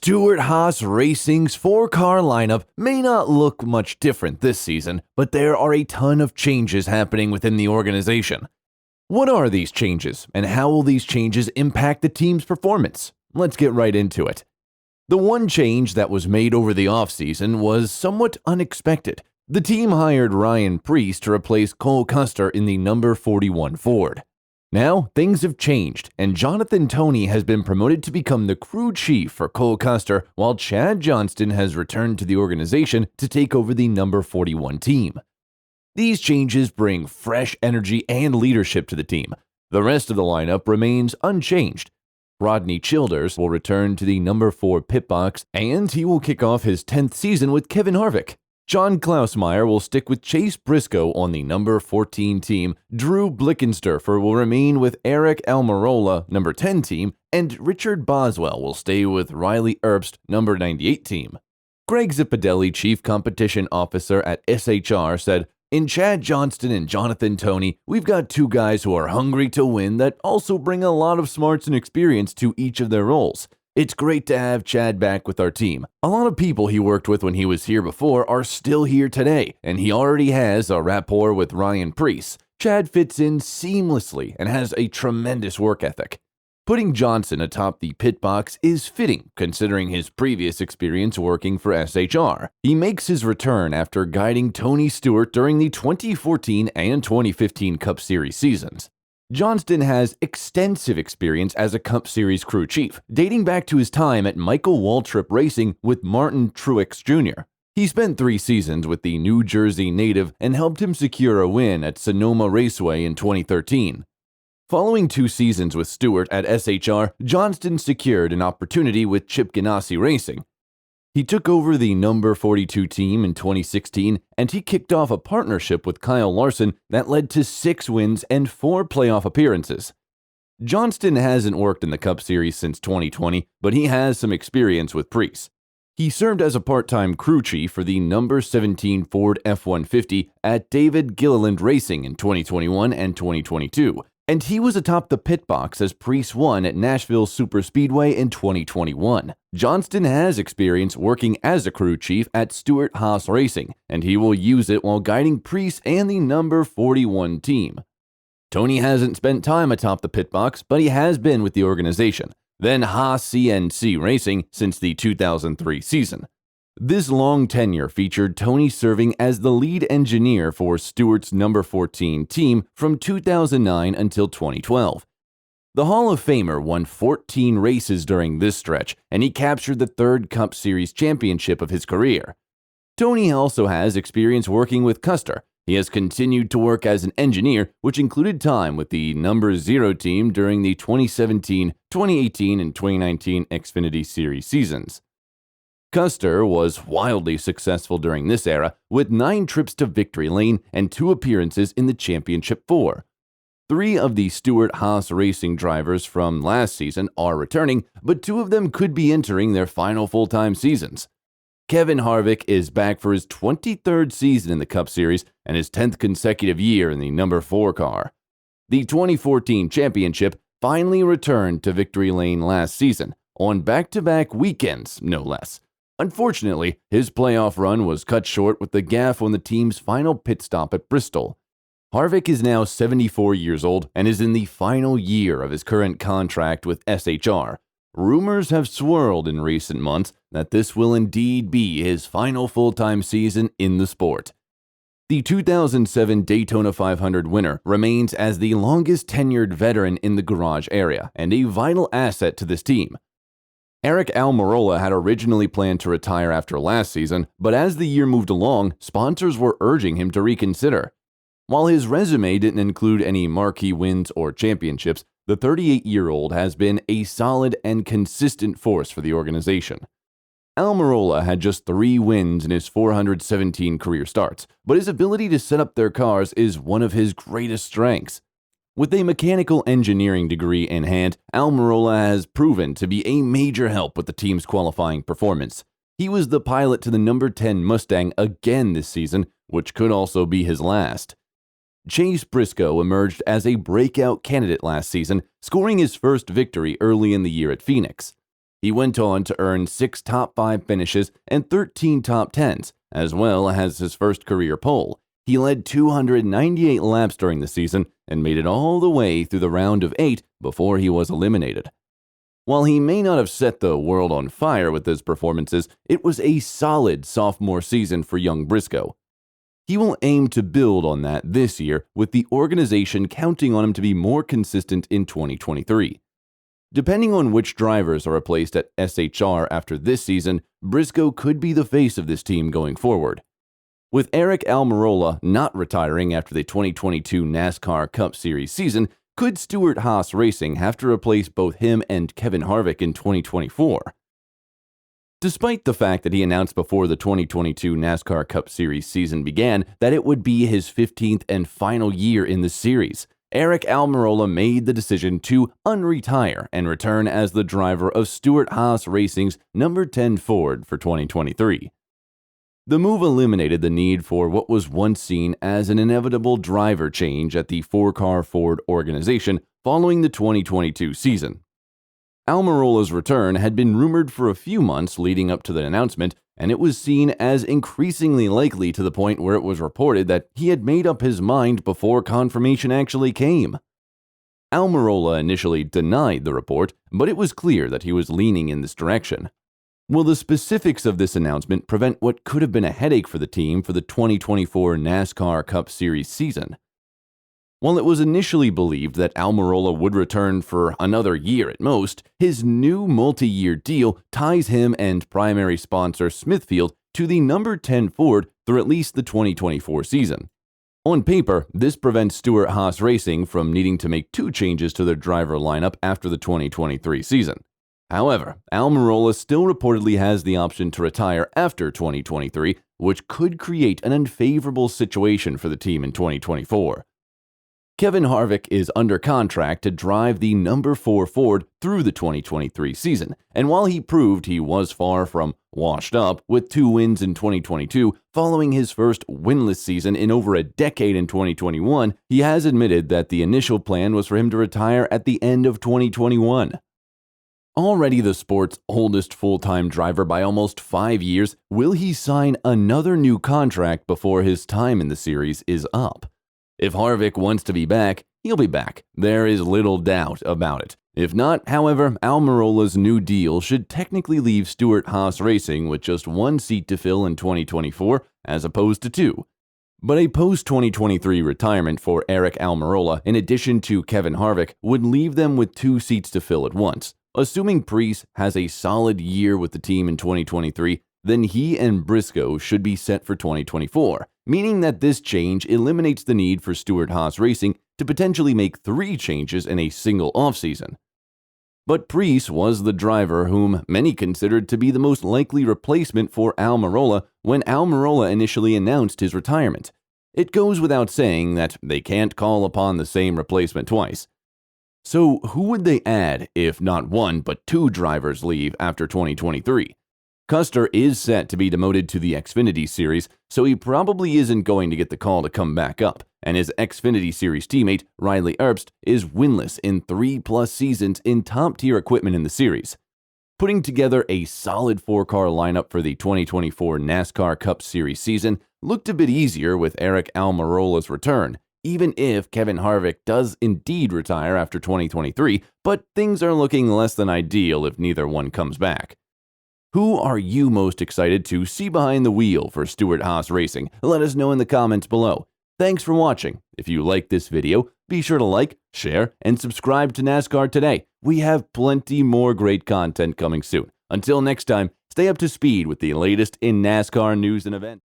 Stewart Haas Racing's four-car lineup may not look much different this season, but there are a ton of changes happening within the organization. What are these changes, and how will these changes impact the team's performance? Let's get right into it. The one change that was made over the offseason was somewhat unexpected. The team hired Preece to replace Cole Custer in the number 41 Ford. Now, things have changed, and Jonathan Toney has been promoted to become the crew chief for Cole Custer, while Chad Johnston has returned to the organization to take over the number 41 team. These changes bring fresh energy and leadership to the team. The rest of the lineup remains unchanged. Rodney Childers will return to the number 4 pit box, and he will kick off his 10th season with Kevin Harvick. John Klausmeier will stick with Chase Briscoe on the number 14 team. Drew Blickensderfer will remain with Aric Almarola, number 10 team, and Richard Boswell will stay with Riley Herbst, number 98 team. Greg Zipadelli, chief competition officer at SHR, said, "In Chad Johnston and Jonathan Toney, we've got two guys who are hungry to win that also bring a lot of smarts and experience to each of their roles. It's great to have Chad back with our team. A lot of people he worked with when he was here before are still here today, and he already has a rapport with Preece. Chad fits in seamlessly and has a tremendous work ethic. Putting Johnson atop the pit box is fitting, considering his previous experience working for SHR. He makes his return after guiding Tony Stewart during the 2014 and 2015 Cup Series seasons. Johnston has extensive experience as a Cup Series crew chief, dating back to his time at Michael Waltrip Racing with Martin Truex Jr. He spent 3 seasons with the New Jersey native and helped him secure a win at Sonoma Raceway in 2013. Following 2 seasons with Stewart at SHR, Johnston secured an opportunity with Chip Ganassi Racing. He took over the number 42 team in 2016, and he kicked off a partnership with Kyle Larson that led to 6 wins and 4 playoff appearances. Johnston hasn't worked in the Cup Series since 2020, but he has some experience with Preece. He served as a part-time crew chief for the number 17 Ford F-150 at David Gilliland Racing in 2021 and 2022, and he was atop the pit box as Preece won at Nashville Superspeedway in 2021. Johnston has experience working as a crew chief at Stewart Haas Racing, and he will use it while guiding Preece and the number 41 team. Toney hasn't spent time atop the pit box, but he has been with the organization, then Haas CNC Racing since the 2003 season. This long tenure featured Toney serving as the lead engineer for Stewart's number 14 team from 2009 until 2012. The Hall of Famer won 14 races during this stretch, and he captured the 3rd Cup Series championship of his career. Toney also has experience working with Custer. He has continued to work as an engineer, which included time with the number 0 team during the 2017, 2018, and 2019 Xfinity Series seasons. Custer was wildly successful during this era, with 9 trips to victory lane and 2 appearances in the Championship 4. 3 of the Stewart Haas Racing drivers from last season are returning, but 2 of them could be entering their final full-time seasons. Kevin Harvick is back for his 23rd season in the Cup Series and his 10th consecutive year in the number 4 car. The 2014 championship finally returned to victory lane last season, on back-to-back weekends, no less. Unfortunately, his playoff run was cut short with the gaffe on the team's final pit stop at Bristol. Harvick is now 74 years old and is in the final year of his current contract with SHR. Rumors have swirled in recent months that this will indeed be his final full-time season in the sport. The 2007 Daytona 500 winner remains as the longest-tenured veteran in the garage area and a vital asset to this team. Aric Almarola had originally planned to retire after last season, but as the year moved along, sponsors were urging him to reconsider. While his resume didn't include any marquee wins or championships, the 38-year-old has been a solid and consistent force for the organization. Almarola had just 3 wins in his 417 career starts, but his ability to set up their cars is one of his greatest strengths. With a mechanical engineering degree in hand, Almirola has proven to be a major help with the team's qualifying performance. He was the pilot to the number 10 Mustang again this season, which could also be his last. Chase Briscoe emerged as a breakout candidate last season, scoring his first victory early in the year at Phoenix. He went on to earn 6 top 5 finishes and 13 top 10s, as well as his first career pole. He led 298 laps during the season and made it all the way through the round of 8 before he was eliminated. While he may not have set the world on fire with his performances, it was a solid sophomore season for young Briscoe. He will aim to build on that this year, with the organization counting on him to be more consistent in 2023. Depending on which drivers are replaced at SHR after this season, Briscoe could be the face of this team going forward. With Aric Almarola not retiring after the 2022 NASCAR Cup Series season, could Stewart Haas Racing have to replace both him and Kevin Harvick in 2024? Despite the fact that he announced before the 2022 NASCAR Cup Series season began that it would be his 15th and final year in the series, Aric Almarola made the decision to unretire and return as the driver of Stewart Haas Racing's number 10 Ford for 2023. The move eliminated the need for what was once seen as an inevitable driver change at the 4-car Ford organization following the 2022 season. Almarola's return had been rumored for a few months leading up to the announcement, and it was seen as increasingly likely to the point where it was reported that he had made up his mind before confirmation actually came. Almarola initially denied the report, but it was clear that he was leaning in this direction. Will the specifics of this announcement prevent what could have been a headache for the team for the 2024 NASCAR Cup Series season? While it was initially believed that Almarola would return for another year at most, his new multi-year deal ties him and primary sponsor Smithfield to the number 10 Ford through at least the 2024 season. On paper, this prevents Stewart Haas Racing from needing to make 2 changes to their driver lineup after the 2023 season. However, Almarola still reportedly has the option to retire after 2023, which could create an unfavorable situation for the team in 2024. Kevin Harvick is under contract to drive the number 4 Ford through the 2023 season, and while he proved he was far from washed up with 2 wins in 2022 following his first winless season in over a decade in 2021, he has admitted that the initial plan was for him to retire at the end of 2021. Already the sport's oldest full-time driver by almost 5 years, will he sign another new contract before his time in the series is up? If Harvick wants to be back, he'll be back. There is little doubt about it. If not, however, Almarola's new deal should technically leave Stewart Haas Racing with just 1 seat to fill in 2024 as opposed to 2. But a post-2023 retirement for Aric Almarola, in addition to Kevin Harvick, would leave them with 2 seats to fill at once. Assuming Preece has a solid year with the team in 2023, then he and Briscoe should be set for 2024, meaning that this change eliminates the need for Stewart Haas Racing to potentially make 3 changes in a single offseason. But Preece was the driver whom many considered to be the most likely replacement for Almarola when Almarola initially announced his retirement. It goes without saying that they can't call upon the same replacement twice. So who would they add if not 1 but 2 drivers leave after 2023? Custer is set to be demoted to the Xfinity Series, so he probably isn't going to get the call to come back up, and his Xfinity Series teammate, Riley Herbst, is winless in 3+ seasons in top-tier equipment in the series. Putting together a solid 4-car lineup for the 2024 NASCAR Cup Series season looked a bit easier with Aric Almarola's return, even if Kevin Harvick does indeed retire after 2023, but things are looking less than ideal if neither one comes back. Who are you most excited to see behind the wheel for Stewart Haas Racing? Let us know in the comments below. Thanks for watching. If you like this video, be sure to like, share, and subscribe to NASCAR Today. We have plenty more great content coming soon. Until next time, stay up to speed with the latest in NASCAR news and events.